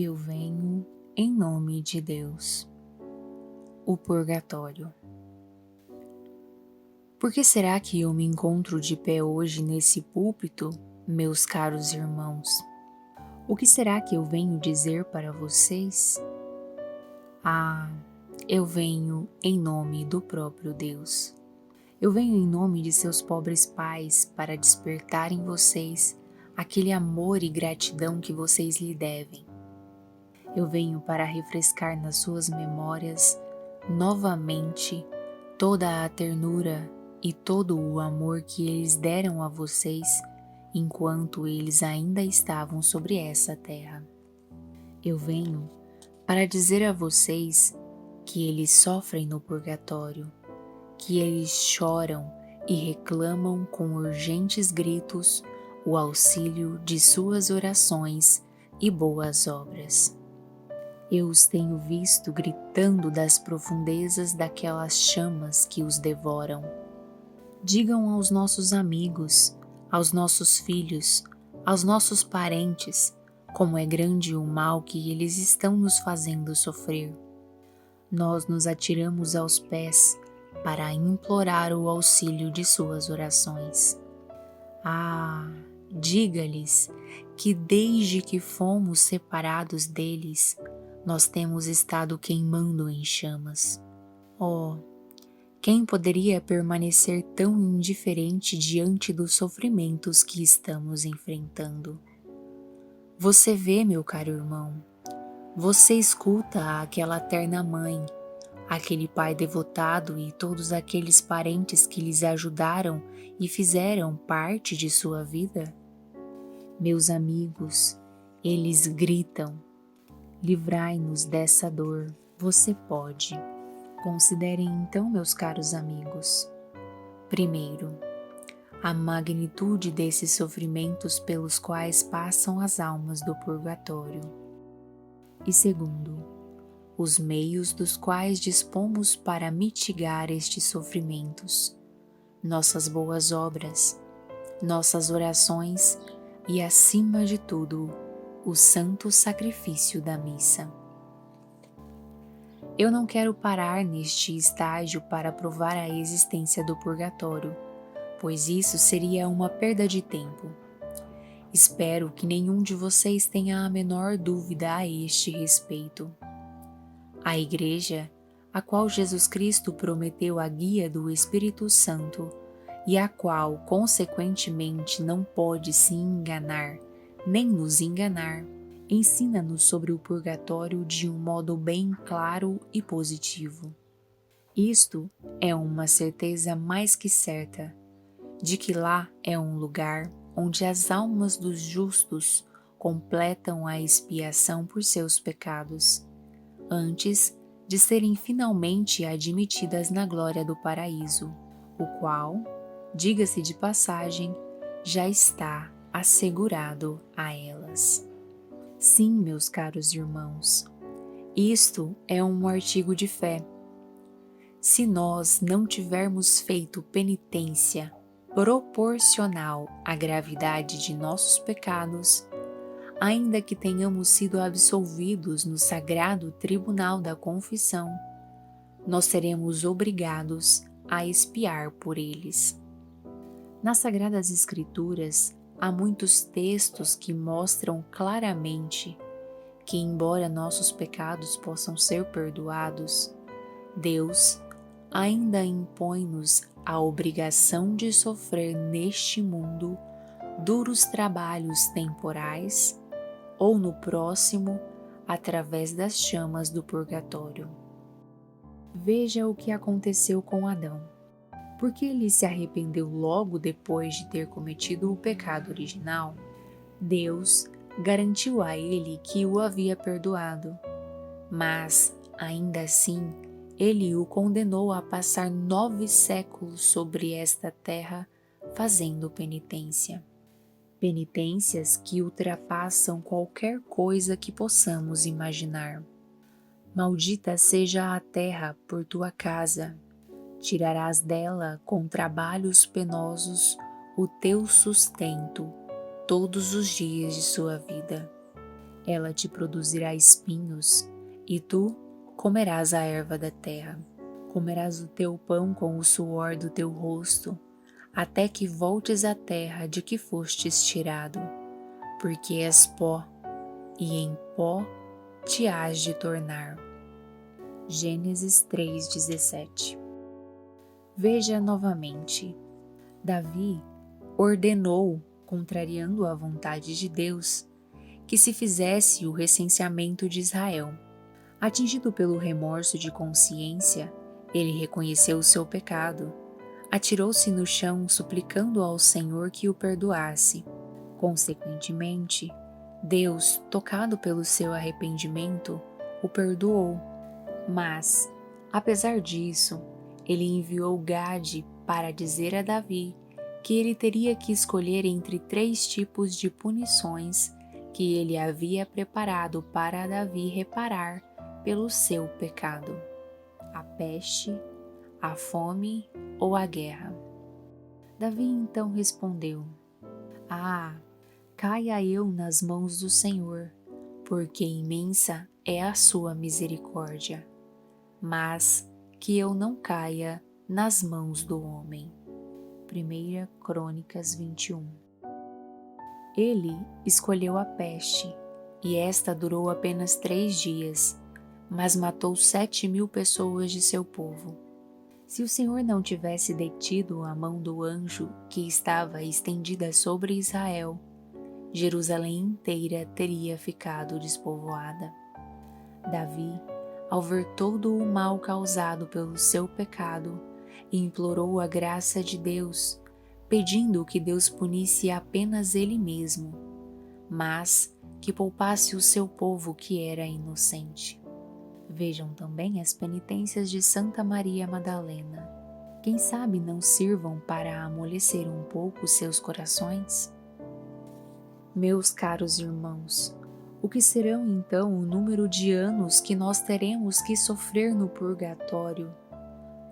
Eu venho em nome de Deus. O purgatório. Por que será que eu me encontro de pé hoje nesse púlpito, meus caros irmãos? O que será que eu venho dizer para vocês? Ah, eu venho em nome do próprio Deus. Eu venho em nome de seus pobres pais para despertar em vocês aquele amor e gratidão que vocês lhe devem. Eu venho para refrescar nas suas memórias novamente toda a ternura e todo o amor que eles deram a vocês enquanto eles ainda estavam sobre essa terra. Eu venho para dizer a vocês que eles sofrem no purgatório, que eles choram e reclamam com urgentes gritos o auxílio de suas orações e boas obras. Eu os tenho visto gritando das profundezas daquelas chamas que os devoram. Digam aos nossos amigos, aos nossos filhos, aos nossos parentes, como é grande o mal que eles estão nos fazendo sofrer. Nós nos atiramos aos pés para implorar o auxílio de suas orações. Ah, diga-lhes que desde que fomos separados deles, nós temos estado queimando em chamas. Oh, quem poderia permanecer tão indiferente diante dos sofrimentos que estamos enfrentando? Você vê, meu caro irmão, você escuta aquela terna mãe, aquele pai devotado e todos aqueles parentes que lhes ajudaram e fizeram parte de sua vida? Meus amigos, eles gritam: livrai-nos dessa dor, você pode. Considerem então, meus caros amigos. Primeiro, a magnitude desses sofrimentos pelos quais passam as almas do purgatório. E segundo, os meios dos quais dispomos para mitigar estes sofrimentos, nossas boas obras, nossas orações e, acima de tudo, o santo sacrifício da missa. Eu não quero parar neste estágio para provar a existência do purgatório, pois isso seria uma perda de tempo. Espero que nenhum de vocês tenha a menor dúvida a este respeito. A Igreja, a qual Jesus Cristo prometeu a guia do Espírito Santo e a qual, consequentemente, não pode se enganar, nem nos enganar, ensina-nos sobre o purgatório de um modo bem claro e positivo. Isto é uma certeza mais que certa, de que lá é um lugar onde as almas dos justos completam a expiação por seus pecados, antes de serem finalmente admitidas na glória do paraíso, o qual, diga-se de passagem, já está assegurado a elas. Sim, meus caros irmãos, isto é um artigo de fé. Se nós não tivermos feito penitência proporcional à gravidade de nossos pecados, ainda que tenhamos sido absolvidos no sagrado tribunal da confissão, nós seremos obrigados a expiar por eles. Nas Sagradas Escrituras, há muitos textos que mostram claramente que, embora nossos pecados possam ser perdoados, Deus ainda impõe-nos a obrigação de sofrer neste mundo duros trabalhos temporais ou no próximo através das chamas do purgatório. Veja o que aconteceu com Adão. Porque ele se arrependeu logo depois de ter cometido o pecado original, Deus garantiu a ele que o havia perdoado, mas, ainda assim, ele o condenou a passar 9 séculos sobre esta terra fazendo penitência. Penitências que ultrapassam qualquer coisa que possamos imaginar. Maldita seja a terra por tua casa. Tirarás dela com trabalhos penosos o teu sustento todos os dias de sua vida. Ela te produzirá espinhos, e tu comerás a erva da terra. Comerás o teu pão com o suor do teu rosto, até que voltes à terra de que fostes tirado, porque és pó, e em pó te hás de tornar. Gênesis 3:17. Veja novamente. Davi ordenou, contrariando a vontade de Deus, que se fizesse o recenseamento de Israel. Atingido pelo remorso de consciência, ele reconheceu o seu pecado, atirou-se no chão suplicando ao Senhor que o perdoasse. Consequentemente, Deus, tocado pelo seu arrependimento, o perdoou. Mas, apesar disso, ele enviou Gade para dizer a Davi que ele teria que escolher entre 3 tipos de punições que ele havia preparado para Davi reparar pelo seu pecado: a peste, a fome ou a guerra. Davi então respondeu: caia eu nas mãos do Senhor, porque imensa é a sua misericórdia, mas que eu não caia nas mãos do homem. 1 Crônicas 21. Ele escolheu a peste, e esta durou apenas 3 dias, mas matou 7.000 pessoas de seu povo. Se o Senhor não tivesse detido a mão do anjo que estava estendida sobre Israel, Jerusalém inteira teria ficado despovoada. Davi, ao ver todo o mal causado pelo seu pecado, implorou a graça de Deus, pedindo que Deus punisse apenas ele mesmo, mas que poupasse o seu povo que era inocente. Vejam também as penitências de Santa Maria Madalena. Quem sabe não sirvam para amolecer um pouco seus corações? Meus caros irmãos, o que serão então o número de anos que nós teremos que sofrer no purgatório?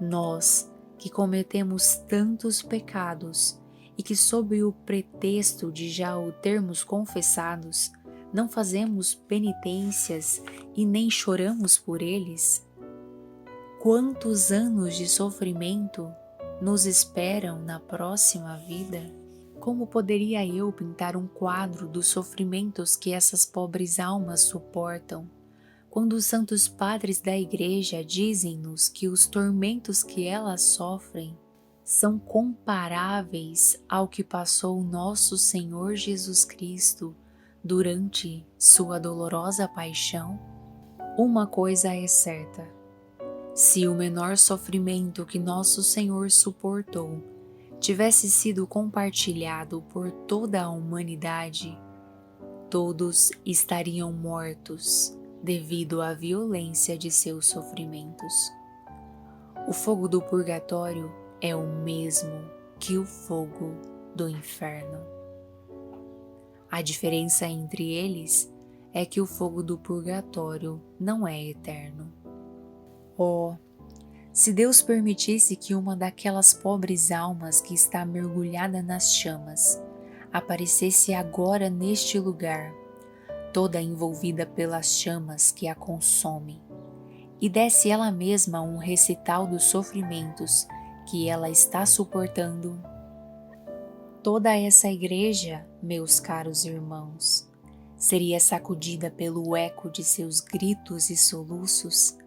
Nós, que cometemos tantos pecados e que, sob o pretexto de já o termos confessados, não fazemos penitências e nem choramos por eles? Quantos anos de sofrimento nos esperam na próxima vida? Como poderia eu pintar um quadro dos sofrimentos que essas pobres almas suportam, quando os santos padres da Igreja dizem-nos que os tormentos que elas sofrem são comparáveis ao que passou nosso Senhor Jesus Cristo durante sua dolorosa paixão? Uma coisa é certa: se o menor sofrimento que nosso Senhor suportou tivesse sido compartilhado por toda a humanidade, todos estariam mortos devido à violência de seus sofrimentos. O fogo do purgatório é o mesmo que o fogo do inferno. A diferença entre eles é que o fogo do purgatório não é eterno. Oh, se Deus permitisse que uma daquelas pobres almas que está mergulhada nas chamas aparecesse agora neste lugar, toda envolvida pelas chamas que a consomem, e desse ela mesma um recital dos sofrimentos que ela está suportando, toda essa igreja, meus caros irmãos, seria sacudida pelo eco de seus gritos e soluços,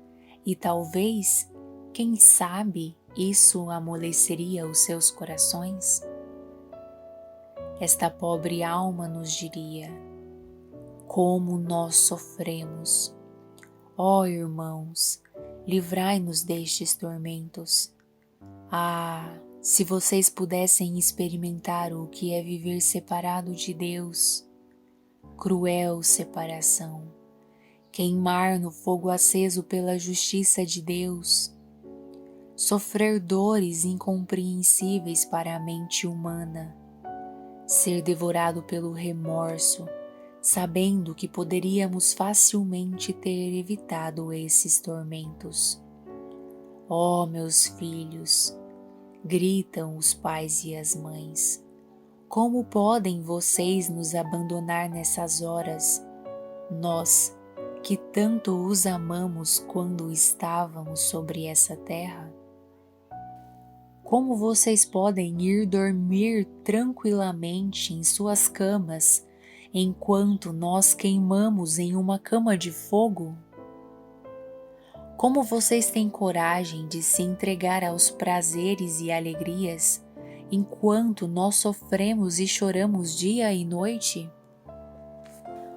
e talvez, quem sabe, isso amoleceria os seus corações? Esta pobre alma nos diria: como nós sofremos! Ó irmãos, livrai-nos destes tormentos. Se vocês pudessem experimentar o que é viver separado de Deus! Cruel separação! Queimar no fogo aceso pela justiça de Deus! Sofrer dores incompreensíveis para a mente humana! Ser devorado pelo remorso, sabendo que poderíamos facilmente ter evitado esses tormentos. Ó meus filhos, gritam os pais e as mães, como podem vocês nos abandonar nessas horas? nós que tanto os amamos quando estávamos sobre essa terra? Como vocês podem ir dormir tranquilamente em suas camas enquanto nós queimamos em uma cama de fogo? Como vocês têm coragem de se entregar aos prazeres e alegrias enquanto nós sofremos e choramos dia e noite?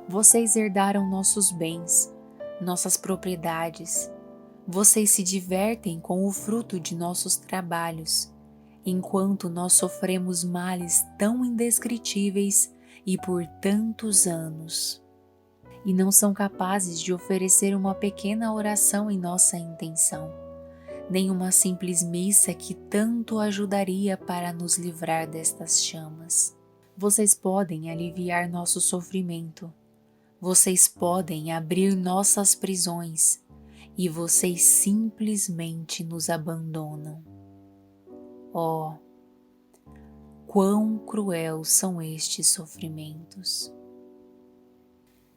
Vocês herdaram nossos bens, nossas propriedades. Vocês se divertem com o fruto de nossos trabalhos, enquanto nós sofremos males tão indescritíveis e por tantos anos. E não são capazes de oferecer uma pequena oração em nossa intenção, nem uma simples missa que tanto ajudaria para nos livrar destas chamas. Vocês podem aliviar nosso sofrimento, vocês podem abrir nossas prisões, e vocês simplesmente nos abandonam. Oh, quão cruel são estes sofrimentos!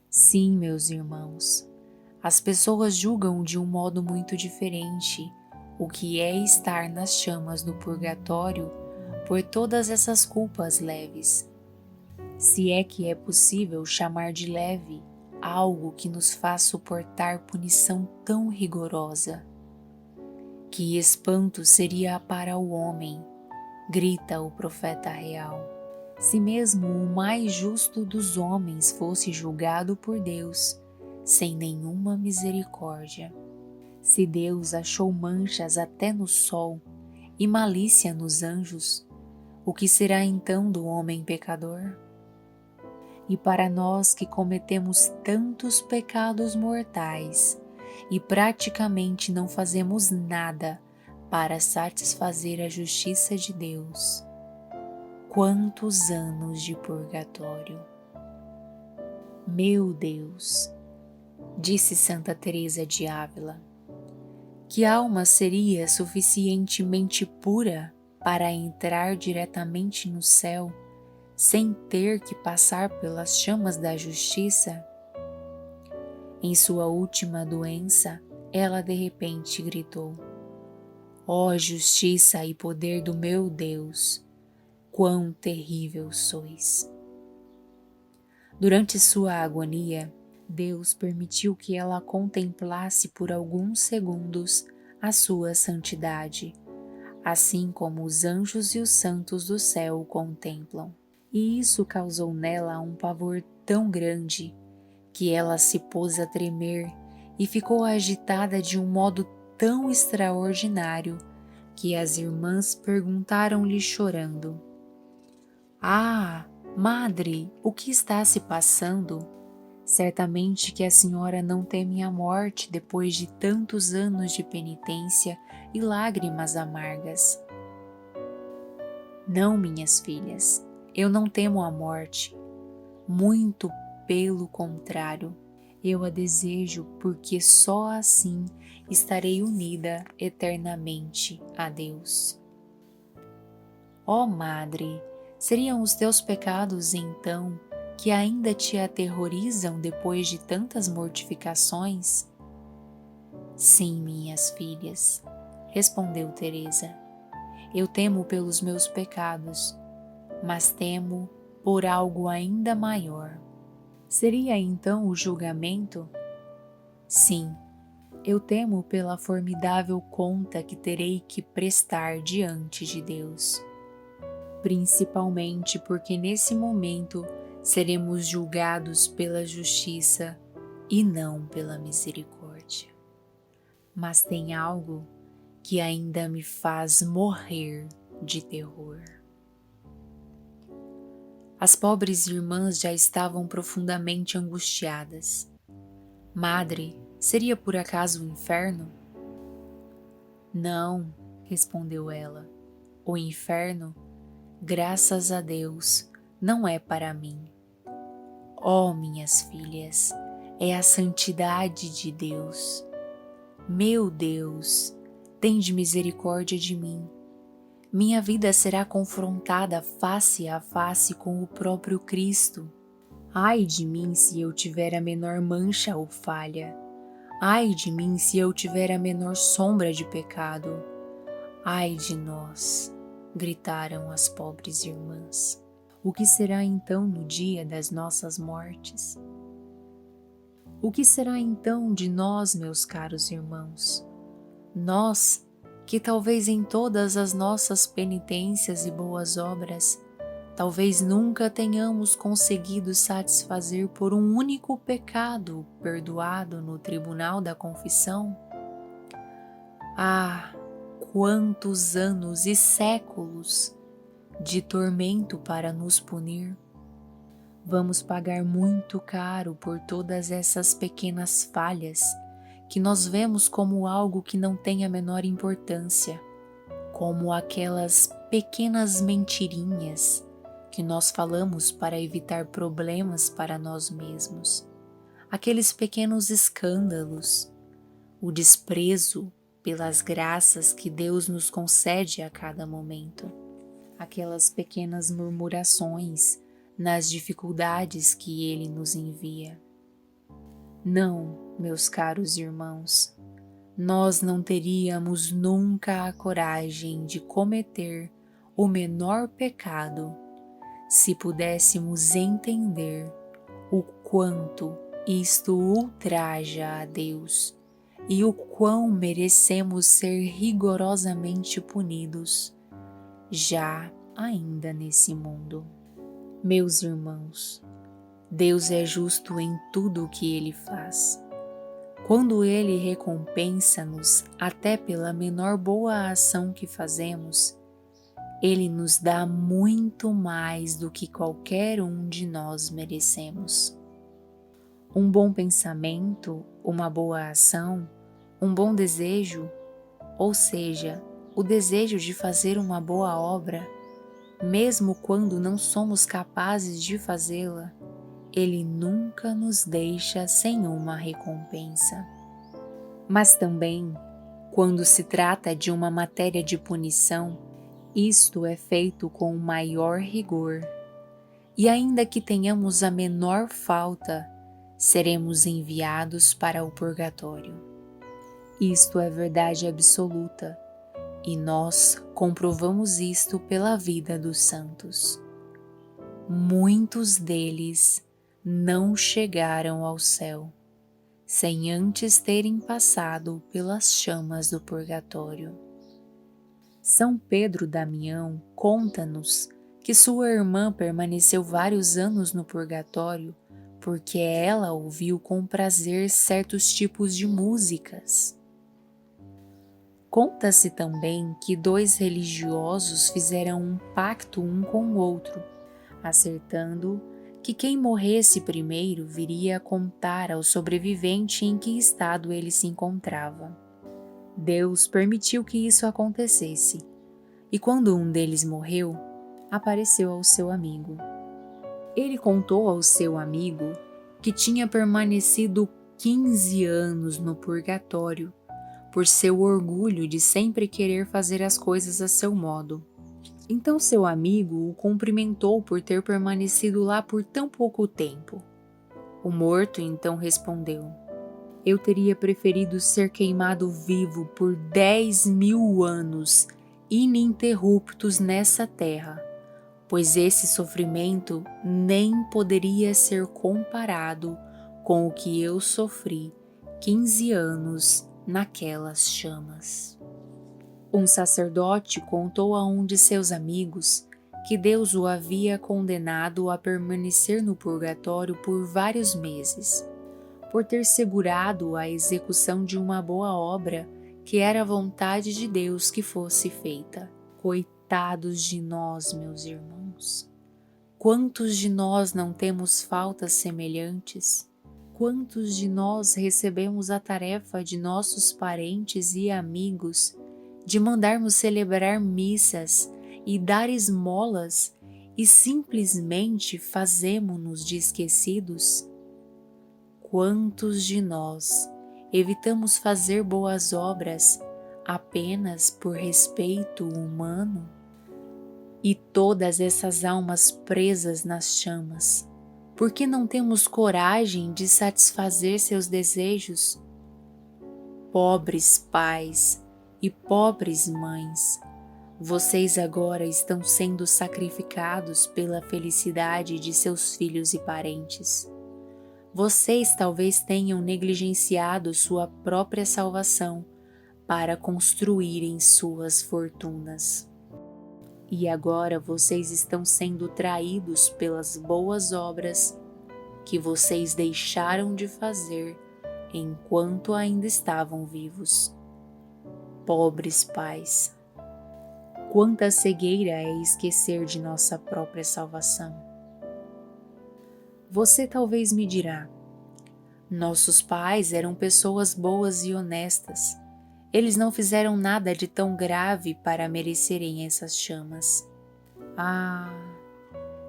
Sim, meus irmãos, as pessoas julgam de um modo muito diferente o que é estar nas chamas do purgatório por todas essas culpas leves. Se é que é possível chamar de leve algo que nos faz suportar punição tão rigorosa. Que espanto seria para o homem, grita o profeta real, se mesmo o mais justo dos homens fosse julgado por Deus sem nenhuma misericórdia. Se Deus achou manchas até no sol e malícia nos anjos, o que será então do homem pecador? E para nós que cometemos tantos pecados mortais e praticamente não fazemos nada para satisfazer a justiça de Deus, quantos anos de purgatório! Meu Deus, disse Santa Teresa de Ávila, que alma seria suficientemente pura para entrar diretamente no céu sem ter que passar pelas chamas da justiça? Em sua última doença, ela de repente gritou: ó justiça e poder do meu Deus, quão terrível sois! Durante sua agonia, Deus permitiu que ela contemplasse por alguns segundos a sua santidade, assim como os anjos e os santos do céu o contemplam. E isso causou nela um pavor tão grande que ela se pôs a tremer e ficou agitada de um modo tão extraordinário que as irmãs perguntaram-lhe chorando: ah, madre, o que está se passando? Certamente que a senhora não teme a morte depois de tantos anos de penitência e lágrimas amargas. Não, minhas filhas, eu não temo a morte. Muito pelo contrário, eu a desejo porque só assim estarei unida eternamente a Deus. Ó Madre, seriam os teus pecados então que ainda te aterrorizam depois de tantas mortificações? Sim, minhas filhas, respondeu Teresa. Eu temo pelos meus pecados, mas temo por algo ainda maior. Seria então o julgamento? Sim, eu temo pela formidável conta que terei que prestar diante de Deus. Principalmente porque nesse momento seremos julgados pela justiça e não pela misericórdia. Mas tem algo que ainda me faz morrer de terror. As pobres irmãs já estavam profundamente angustiadas. Madre, seria por acaso o inferno? Não, respondeu ela. O inferno, graças a Deus, não é para mim. Ó minhas filhas, é a santidade de Deus. Meu Deus, tende misericórdia de mim. Minha vida será confrontada face a face com o próprio Cristo. Ai de mim se eu tiver a menor mancha ou falha. Ai de mim se eu tiver a menor sombra de pecado. Ai de nós, gritaram as pobres irmãs. O que será então no dia das nossas mortes? O que será então de nós, meus caros irmãos? Nós, que talvez em todas as nossas penitências e boas obras, talvez nunca tenhamos conseguido satisfazer por um único pecado perdoado no tribunal da confissão? Ah, quantos anos e séculos de tormento para nos punir! Vamos pagar muito caro por todas essas pequenas falhas que nós vemos como algo que não tem a menor importância, como aquelas pequenas mentirinhas que nós falamos para evitar problemas para nós mesmos, aqueles pequenos escândalos, o desprezo pelas graças que Deus nos concede a cada momento, aquelas pequenas murmurações nas dificuldades que Ele nos envia. Não, meus caros irmãos, nós não teríamos nunca a coragem de cometer o menor pecado se pudéssemos entender o quanto isto ultraja a Deus e o quão merecemos ser rigorosamente punidos, já ainda nesse mundo. Meus irmãos, Deus é justo em tudo o que Ele faz. Quando Ele recompensa-nos até pela menor boa ação que fazemos, Ele nos dá muito mais do que qualquer um de nós merecemos. Um bom pensamento, uma boa ação, um bom desejo, ou seja, o desejo de fazer uma boa obra, mesmo quando não somos capazes de fazê-la, Ele nunca nos deixa sem uma recompensa. Mas também, quando se trata de uma matéria de punição, isto é feito com o maior rigor. E ainda que tenhamos a menor falta, seremos enviados para o purgatório. Isto é verdade absoluta, e nós comprovamos isto pela vida dos santos. Muitos deles não chegaram ao céu, sem antes terem passado pelas chamas do purgatório. São Pedro Damião conta-nos que sua irmã permaneceu vários anos no purgatório porque ela ouviu com prazer certos tipos de músicas. Conta-se também que 2 religiosos fizeram um pacto um com o outro, acertando que quem morresse primeiro viria a contar ao sobrevivente em que estado ele se encontrava. Deus permitiu que isso acontecesse, e quando um deles morreu, apareceu ao seu amigo. Ele contou ao seu amigo que tinha permanecido 15 anos no purgatório por seu orgulho de sempre querer fazer as coisas a seu modo. Então seu amigo o cumprimentou por ter permanecido lá por tão pouco tempo. O morto então respondeu: eu teria preferido ser queimado vivo por 10.000 anos ininterruptos nessa terra, pois esse sofrimento nem poderia ser comparado com o que eu sofri 15 anos naquelas chamas. Um sacerdote contou a um de seus amigos que Deus o havia condenado a permanecer no purgatório por vários meses, por ter segurado a execução de uma boa obra que era a vontade de Deus que fosse feita. Coitados de nós, meus irmãos! Quantos de nós não temos faltas semelhantes? Quantos de nós recebemos a tarefa de nossos parentes e amigos de mandarmos celebrar missas e dar esmolas e simplesmente fazemo-nos de esquecidos? Quantos de nós evitamos fazer boas obras apenas por respeito humano? E todas essas almas presas nas chamas, Por que não temos coragem de satisfazer seus desejos? Pobres pais e pobres mães, vocês agora estão sendo sacrificados pela felicidade de seus filhos e parentes. Vocês talvez tenham negligenciado sua própria salvação para construírem suas fortunas. E agora vocês estão sendo traídos pelas boas obras que vocês deixaram de fazer enquanto ainda estavam vivos. Pobres pais, quanta cegueira é esquecer de nossa própria salvação. Você talvez me dirá: nossos pais eram pessoas boas e honestas. Eles não fizeram nada de tão grave para merecerem essas chamas. Ah,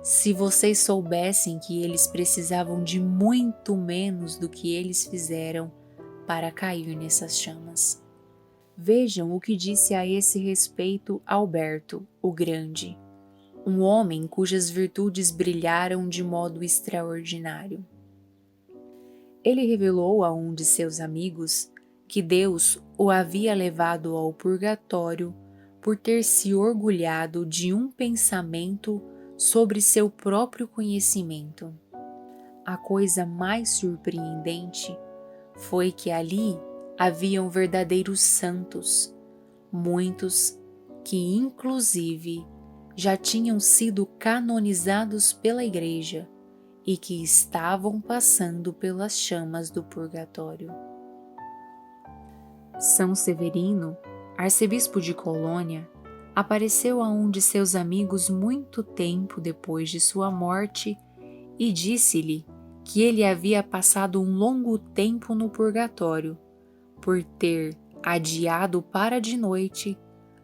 se vocês soubessem que eles precisavam de muito menos do que eles fizeram para cair nessas chamas. Vejam o que disse a esse respeito Alberto, o Grande, um homem cujas virtudes brilharam de modo extraordinário. Ele revelou a um de seus amigos que Deus o havia levado ao purgatório por ter se orgulhado de um pensamento sobre seu próprio conhecimento. A coisa mais surpreendente foi que ali haviam verdadeiros santos, muitos que inclusive já tinham sido canonizados pela Igreja e que estavam passando pelas chamas do purgatório. São Severino, arcebispo de Colônia, apareceu a um de seus amigos muito tempo depois de sua morte e disse-lhe que ele havia passado um longo tempo no purgatório por ter adiado para de noite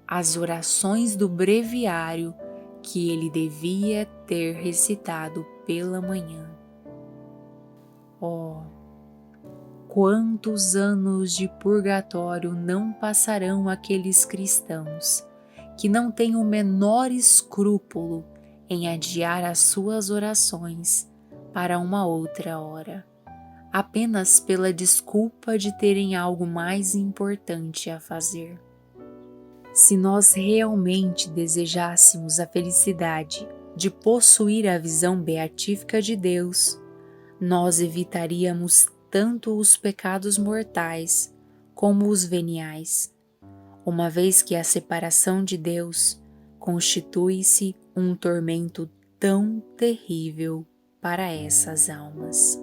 as orações do breviário que ele devia ter recitado pela manhã. Oh, quantos anos de purgatório não passarão aqueles cristãos que não têm o menor escrúpulo em adiar as suas orações para uma outra hora, apenas pela desculpa de terem algo mais importante a fazer. Se nós realmente desejássemos a felicidade de possuir a visão beatífica de Deus, nós evitaríamos tanto os pecados mortais como os veniais, uma vez que a separação de Deus constitui-se um tormento tão terrível para essas almas.